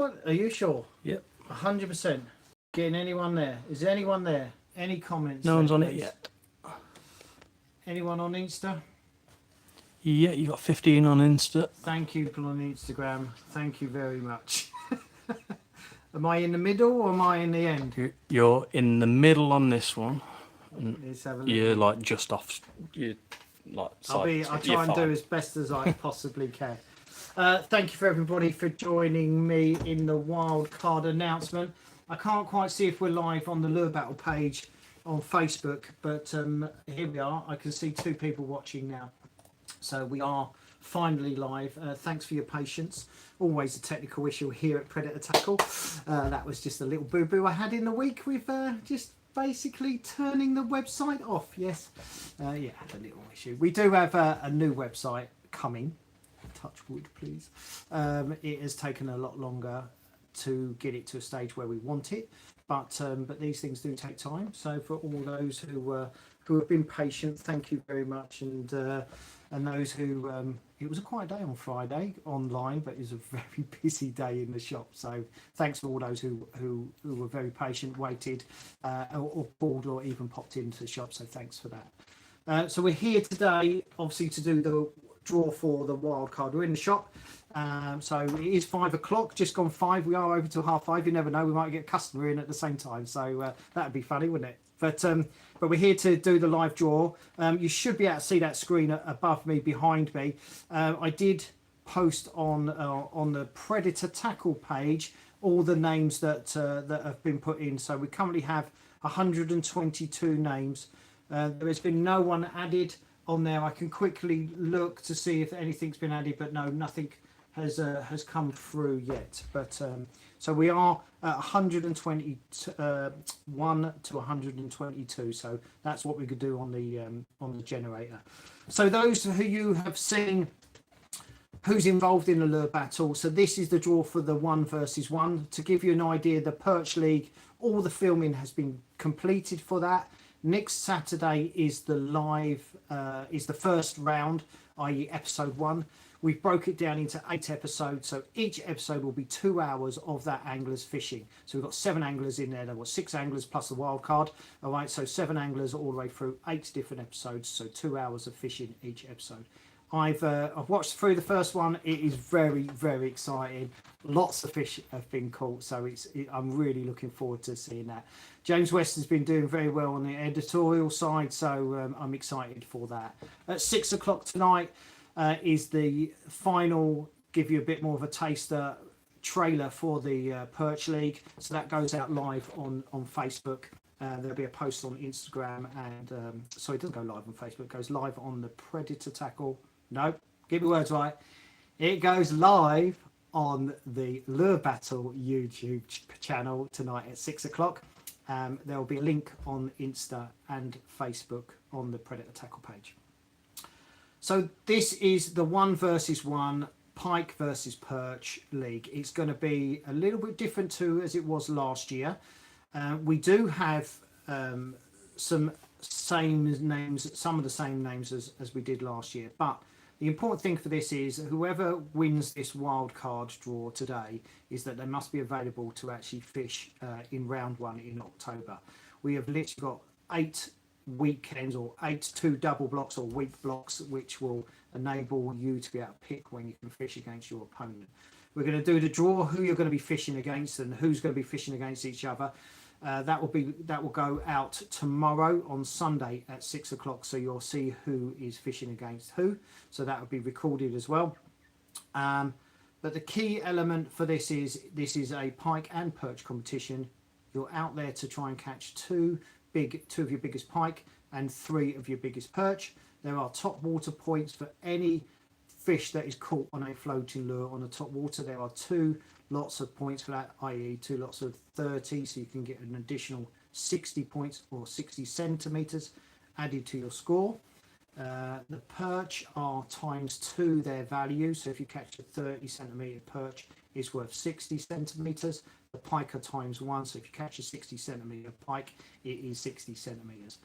What? Are you sure? Yep. 100%. Getting anyone there? Is there anyone there? Any comments? No one's on it please? yet. Anyone on Insta? Yeah, you got 15 on Insta. Thank you, people on Instagram. Thank you very much. Am I in the middle or am I in the end? You're in the middle on this one. Let's have a look. You're like just off. You're like. I'll try and do as best as I possibly can. Thank you for everybody for joining me in the wild card announcement. I can't quite see if we're live on the Lure Battle page on Facebook, but here we are. I can see 2 people watching now. So we are finally live. Thanks for your patience. Always a technical issue here at Predator Tackle. That was just a little boo-boo I had in the week with just basically turning the website off. Yes, yeah, had a little issue. We do have a new website coming. Touch wood, please. It has taken a lot longer to get it to a stage where we want it, but these things do take time. So for all those who have been patient, thank you very much, and those who it was a quiet day on Friday online, but it was a very busy day in the shop. So thanks for all those who were very patient, waited, or called, or even popped into the shop. So thanks for that. So we're here today, obviously, to do the draw for the wild card. We're in the shop, so it is 5 o'clock, just gone 5. We are over till 5:30. You never know, we might get a customer in at the same time, so that'd be funny, wouldn't it? But we're here to do the live draw. You should be able to see that screen above me, behind me. I did post on the Predator Tackle page all the names that have been put in. So we currently have 122 names. There has been no one added on there. I can quickly look to see if anything's been added, but no, nothing has come through yet. But so we are at 121 to 122. So that's what we could do on the generator. So those who you have seen who's involved in the lure battle. So this is the draw for the 1 versus 1. To give you an idea, the Perch League, all the filming has been completed for that. Next Saturday is the live, is the first round, i.e. episode 1. We've broke it down into 8 episodes, so each episode will be 2 hours of that angler's fishing. So we've got 7 anglers in there. There were 6 anglers plus the wild card. All right, so 7 anglers all the way through 8 different episodes, so 2 hours of fishing each episode. I've watched through the first one. It is very, very exciting. Lots of fish have been caught, so I'm really looking forward to seeing that. James West has been doing very well on the editorial side, so I'm excited for that. At 6 o'clock tonight is the final, give you a bit more of a taster trailer for the Perch League. So that goes out live on Facebook. There'll be a post on Instagram, and sorry, it doesn't go live on Facebook. It goes live on the Predator Tackle. No, get my words right. It goes live on the Lure Battle YouTube channel tonight at 6 o'clock. There will be a link on Insta and Facebook on the Predator Tackle page. So this is the 1 versus 1 Pike versus Perch League. It's going to be a little bit different to as it was last year. We do have some same names, some of the same names as we did last year, but the important thing for this is whoever wins this wild card draw today is that they must be available to actually fish in round 1 in October. We have literally got 8 weekends, or 2 double blocks or week blocks, which will enable you to be able to pick when you can fish against your opponent. We're going to do the draw, who you're going to be fishing against and who's going to be fishing against each other. That will go out tomorrow on Sunday at 6 o'clock, so you'll see who is fishing against who. So that will be recorded as well. But the key element for this is a pike and perch competition. You're out there to try and catch 2 of your biggest pike and 3 of your biggest perch. There are top water points for any fish that is caught on a floating lure on the top water. There are 2 lots of points for that, i.e. 2 lots of 30, so you can get an additional 60 points or 60 centimeters added to your score. The perch are ×2 their value, so if you catch a 30 centimeter perch, it's worth 60 centimeters. The pike are ×1, so if you catch a 60 centimeter pike, it is 60 centimeters.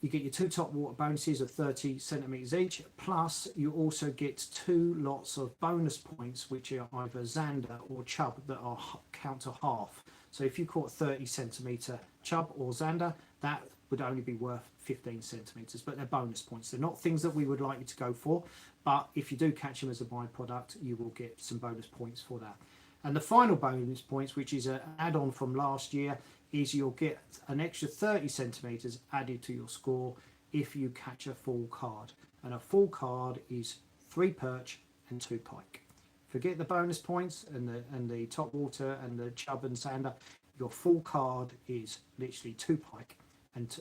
You get your 2 top water bonuses of 30 centimeters each, plus you also get 2 lots of bonus points, which are either zander or chub that are count to half. So if you caught 30 centimeter chub or zander, that would only be worth 15 centimeters, but they're bonus points. They're not things that we would like you to go for, but if you do catch them as a byproduct, you will get some bonus points for that. And the final bonus points, which is an add-on from last year, is you'll get an extra 30 centimeters added to your score if you catch a full card. And a full card is 3 perch and 2 pike. Forget the bonus points and the top water and the chub and zander. Your full card is literally 2 pike and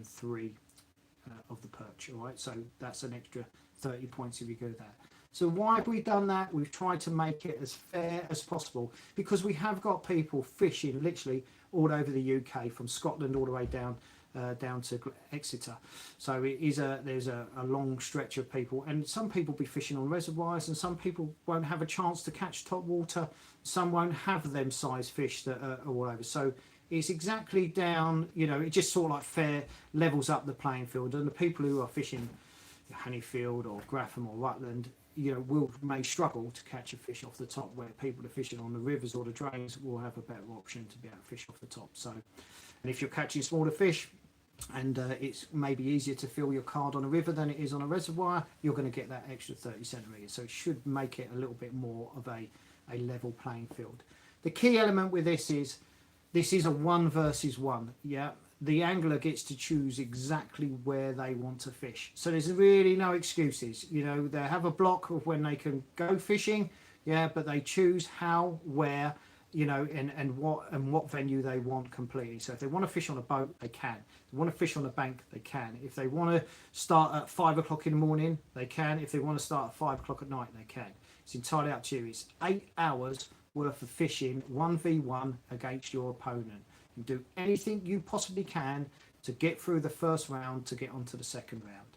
3 of the perch. All right, so that's an extra 30 points if you go there. So why have we done that? We've tried to make it as fair as possible, because we have got people fishing literally all over the UK, from Scotland all the way down to Exeter. So there's a long stretch of people, and some people be fishing on reservoirs, and some people won't have a chance to catch top water. Some won't have them size fish that are all over. So it's exactly down, it just sort of like fair levels up the playing field, and the people who are fishing Honeyfield or Gratham or Rutland, may struggle to catch a fish off the top, where people are fishing on the rivers or the drains will have a better option to be able to fish off the top. So, and if you're catching smaller fish, and it's maybe easier to fill your card on a river than it is on a reservoir, you're going to get that extra 30 centimeters. So it should make it a little bit more of a level playing field. The key element with this is a 1 versus 1. Yeah, the angler gets to choose exactly where they want to fish. So there's really no excuses. They have a block of when they can go fishing, but they choose how, where, and what venue they want completely. So if they want to fish on a boat, they can. If they want to fish on a bank, they can. If they want to start at 5 o'clock in the morning, they can. If they want to start at 5 o'clock at night, they can. It's entirely up to you. It's 8 hours worth of fishing 1v1 against your opponent. You do anything you possibly can to get through the first round to get onto the second round.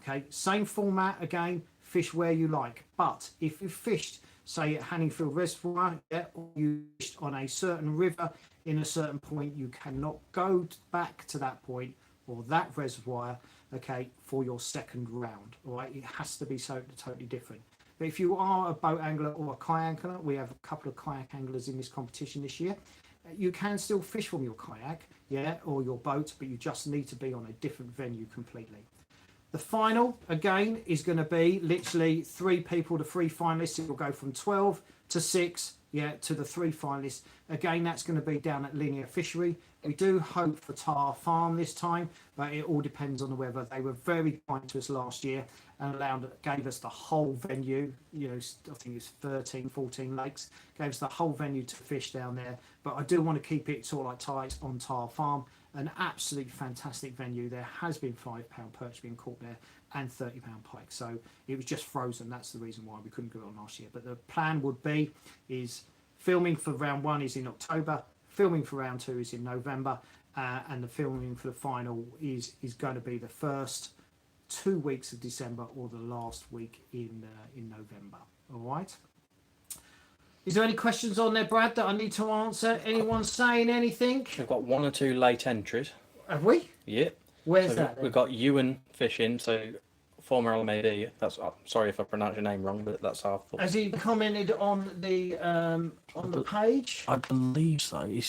Okay, same format again, fish where you like. But if you fished, say at Hanningfield Reservoir, or you fished on a certain river in a certain point, you cannot go back to that point or that reservoir, okay, for your second round. All right, it has to be totally different. But if you are a boat angler or a kayak angler, we have a couple of kayak anglers in this competition this year, you can still fish from your kayak, or your boat, but you just need to be on a different venue completely. The final, again, is going to be literally 3 people, the 3 finalists. It will go from 12 to 6, to the 3 finalists. Again, that's going to be down at Linear Fishery. We do hope for Tar Farm this time, but it all depends on the weather. They were very kind to us last year and gave us the whole venue. I think it's 13, 14 lakes. Gave us the whole venue to fish down there. But I do want to keep it sort of like tight on Tar Farm. An absolutely fantastic venue. There has been £5 perch being caught there and £30 pike. So it was just frozen. That's the reason why we couldn't go on last year. But the plan would be is filming for round 1 is in October. Filming for round 2 is in November. And the filming for the final is going to be the first 2 weeks of December or the last week in November. All right. Is there any questions on there, Brad, that I need to answer? Anyone saying anything? We've got 1 or 2 late entries. Have we? Yeah. Where's that? We've got Ewan fishing, so former LMAD. That's sorry if I pronounce your name wrong, but that's our fault. Has he commented on the page? I believe so. He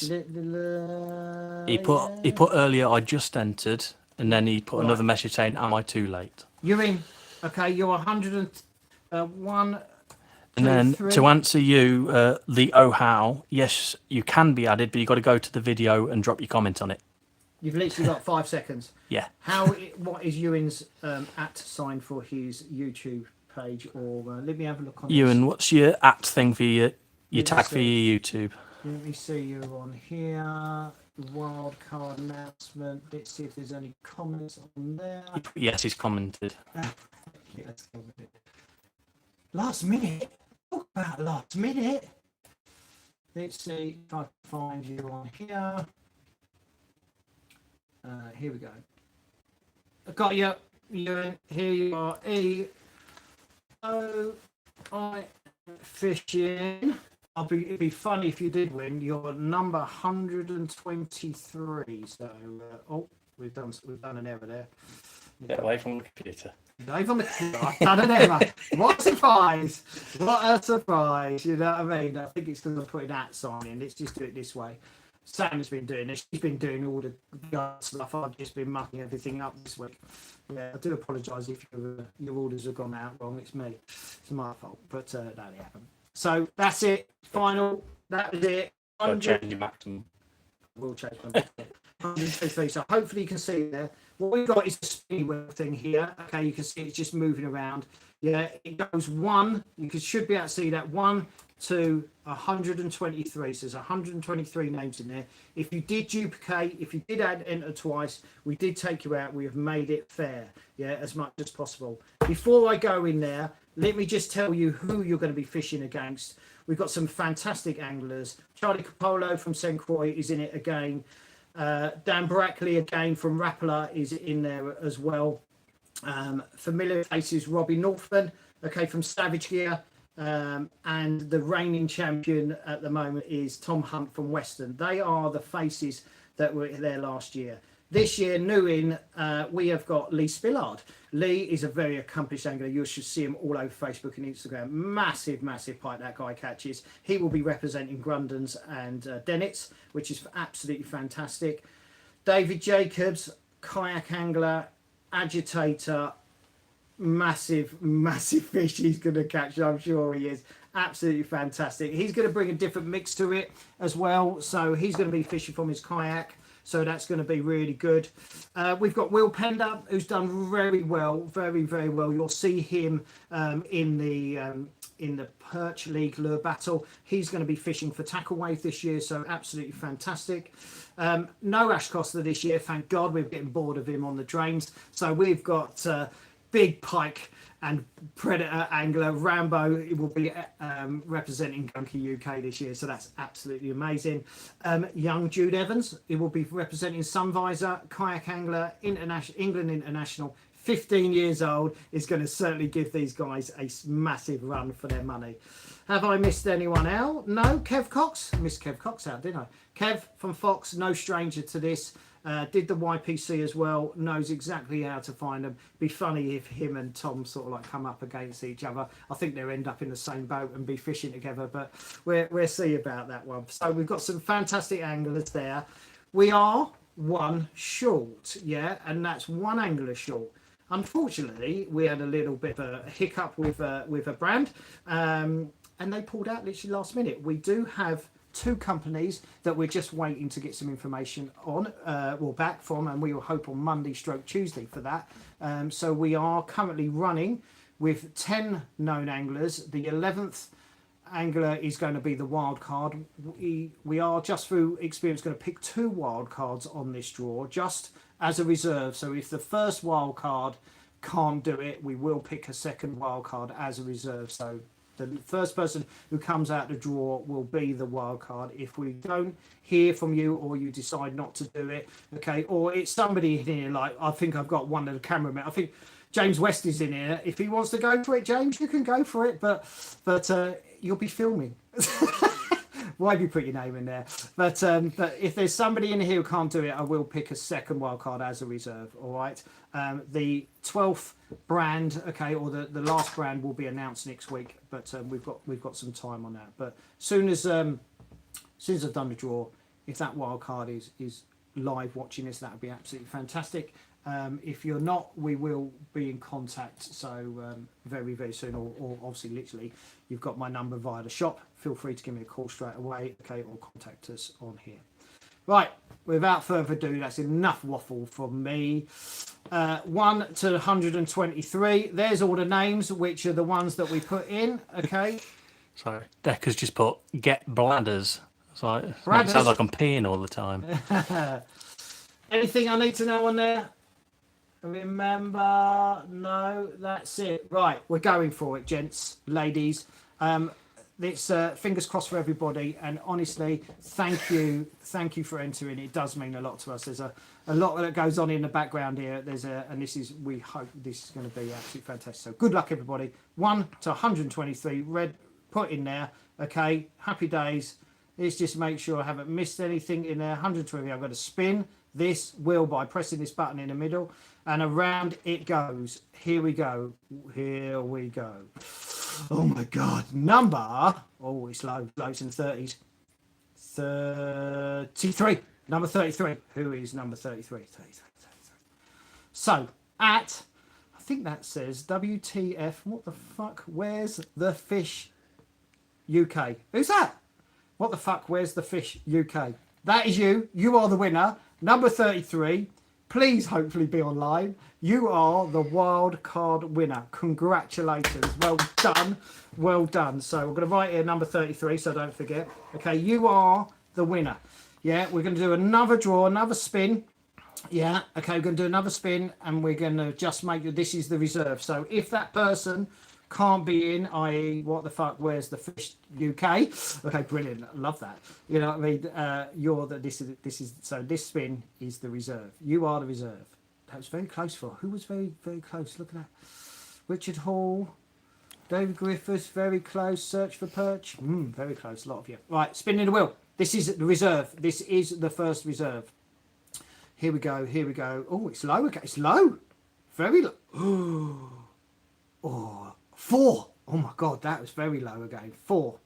put earlier, I just entered, and then he put another message saying, "Am I too late?" You're in. Okay, you're 101. And then to answer you, the how, yes, you can be added, but you've got to go to the video and drop your comment on it. You've literally got 5 seconds. Yeah. What is Ewan's @ sign for his YouTube page? Or let me have a look on Ewan, this. what's your @ thing for your tag for your YouTube? Let me see you on here. Wild card announcement. Let's see if there's any comments on there. Yes, he's commented. Let's go with it. Last minute. Talk about last minute. Let's see if I can find you on here. Here we go. I got you. Here you are. Fishing. It'd be funny if you did win. You're number 123. So, we've done an error there. Get away from the computer. I've done an error. What a surprise! What a surprise! You know what I mean? I think it's because I'm putting that sign in. Let's just do it this way. Sam has been doing this. She's been doing all the stuff. I've just been mucking everything up this week. Yeah, I do apologise if your orders have gone out wrong. It's me. It's my fault. But no, they haven't. So that's it. Final. That was it. Got to change your maximum. We'll change my 123. So hopefully you can see there. What we've got is a spinny wheel thing here. Okay, you can see it's just moving around. Yeah, it goes 1. You should be able to see that 1 to 123. So there's 123 names in there. If you did duplicate, if you did enter twice, we did take you out. We have made it fair, yeah, as much as possible. Before I go in there, let me just tell you who you're going to be fishing against. We've got some fantastic anglers. Charlie Capolo from St. Croix is in it again. Dan Brackley again from Rapala is in there as well. Familiar faces, Robbie Northman, okay, from Savage Gear. And the reigning champion at the moment is Tom Hunt from Western. They are the faces that were there last year. This year, new in, we have got Lee Spillard. Lee is a very accomplished angler. You should see him all over Facebook and Instagram. Massive, massive pike that guy catches. He will be representing Grundens and Dennets, which is absolutely fantastic. David Jacobs, kayak angler, agitator, massive, massive fish he's going to catch. I'm sure he is. Absolutely fantastic. He's going to bring a different mix to it as well. So he's going to be fishing from his kayak. So that's going to be really good. We've got Will Pender, who's done very well, very, very well. You'll see him in the Perch League lure battle. He's going to be fishing for tackle wave this year, so absolutely fantastic. No Ash Costa this year, thank God. We're getting bored of him on the drains. So we've got big pike and predator angler Rambo. It will be representing Gunky UK this year, so that's absolutely amazing. Young Jude Evans, he will be representing Sunvisor, kayak angler, England international, 15 years old, is going to certainly give these guys a massive run for their money. Have I missed anyone out? No. Kev Cox, missed Kev Cox out, didn't I? Kev from Fox, no stranger to this. Did the YPC as well, knows exactly how to find them. Be funny if him and Tom sort of like come up against each other. I think they'll end up in the same boat and be fishing together, but we'll see about that one. So we've got some fantastic anglers there. We are one short, yeah, and that's one angler short. Unfortunately, we had a little bit of a hiccup with a brand, and they pulled out literally last minute. We do have 2 companies that we're just waiting to get some information on or back from, and we will hope on Monday/Tuesday for that. So we are currently running with 10 known anglers. The 11th angler is going to be the wild card. We are just through experience going to pick 2 wild cards on this draw just as a reserve. So if the first wild card can't do it, we will pick a second wild card as a reserve. So the first person who comes out the draw will be the wild card. If we don't hear from you or you decide not to do it, okay, or it's somebody in here, like I think I've got one of the cameramen. I think James West is in here. If he wants to go for it, James, you can go for it, but you'll be filming. Why have you put your name in there? But if there's somebody in here who can't do it, I will pick a second wild card as a reserve. All right. The 12th brand, okay, or the last brand will be announced next week. But we've got some time on that. But soon as I've done the draw, if that wild card is live watching this, that would be absolutely fantastic. If you're not, we will be in contact. So very, very soon, or obviously literally, you've got my number via the shop. Feel free to give me a call straight away, okay, or contact us on here. Right, without further ado, that's enough waffle from me. 1 to 123. There's all the names, which are the ones that we put in, okay. So Decker's just put get bladders. So it sounds like I'm peeing all the time. Anything I need to know on there? Remember, no, that's it. Right, we're going for it, gents, ladies. It's fingers crossed for everybody, and honestly, thank you for entering. It does mean a lot to us. There's a lot that goes on in the background here. We hope this is going to be absolutely fantastic. So good luck, everybody. 1 to 123, red put in there. Okay, happy days. Let's just make sure I haven't missed anything in there. 120. I've got to spin this wheel by pressing this button in the middle, and around it goes. Here we go. Here we go. Oh my God. Number. Oh, it's low. Low's in the 30s. 33. Number 33. Who is number 33? 33. So, I think that says WTF. What the fuck? Where's the fish UK? Who's that? What the fuck? Where's the fish UK? That is you. You are the winner. Number 33. Please hopefully be online. You are the wild card winner. Congratulations. Well done. Well done. So we're going to write here number 33 so don't forget. Okay, you are the winner. Yeah, we're going to do another draw, another spin. Yeah, okay, we're going to do another spin and we're going to just make this is the reserve. So if that person can't be in, i.e. what the fuck, where's the fish UK? Okay, brilliant. Love that. You know what I mean? You're the this is so this spin is the reserve. You are the reserve. That was very close for. Who was very, very close? Look at that. Richard Hall, David Griffiths, very close. Search for Perch. Very close, a lot of you. Right, spinning the wheel. This is the reserve. This is the first reserve. Here we go, here we go. Oh, it's low again. It's low. Very low. Oh, 4. Oh my God, that was very low again. 4.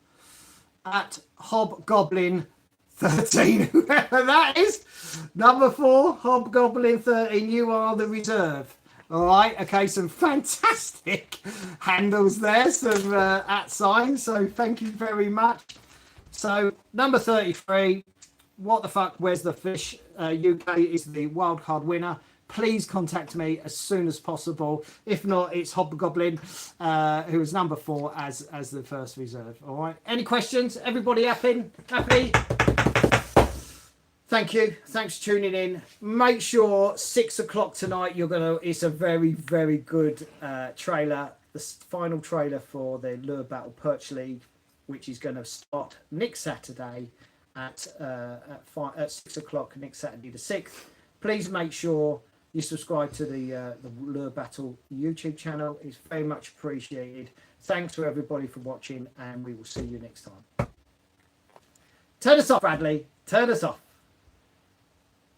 At Hobgoblin 13. Whoever that is. Number 4, Hobgoblin 13. You are the reserve. All right. Okay, some fantastic handles there. Some at signs. So thank you very much. So number 33. What the fuck? Where's the fish? UK is the wildcard winner. Please contact me as soon as possible. If not, it's Hobgoblin, who is number 4 as the first reserve. All right. Any questions? Everybody happy? Happy? Thank you. Thanks for tuning in. Make sure 6 o'clock tonight. It's a very, very good trailer. The final trailer for the Lure Battle Perch League, which is going to start next Saturday at 6 o'clock next Saturday the 6th. Please make sure you subscribe to the Lure Battle YouTube channel. It's very much appreciated. Thanks to everybody for watching, and we will see you next time. Turn us off, Bradley. Turn us off.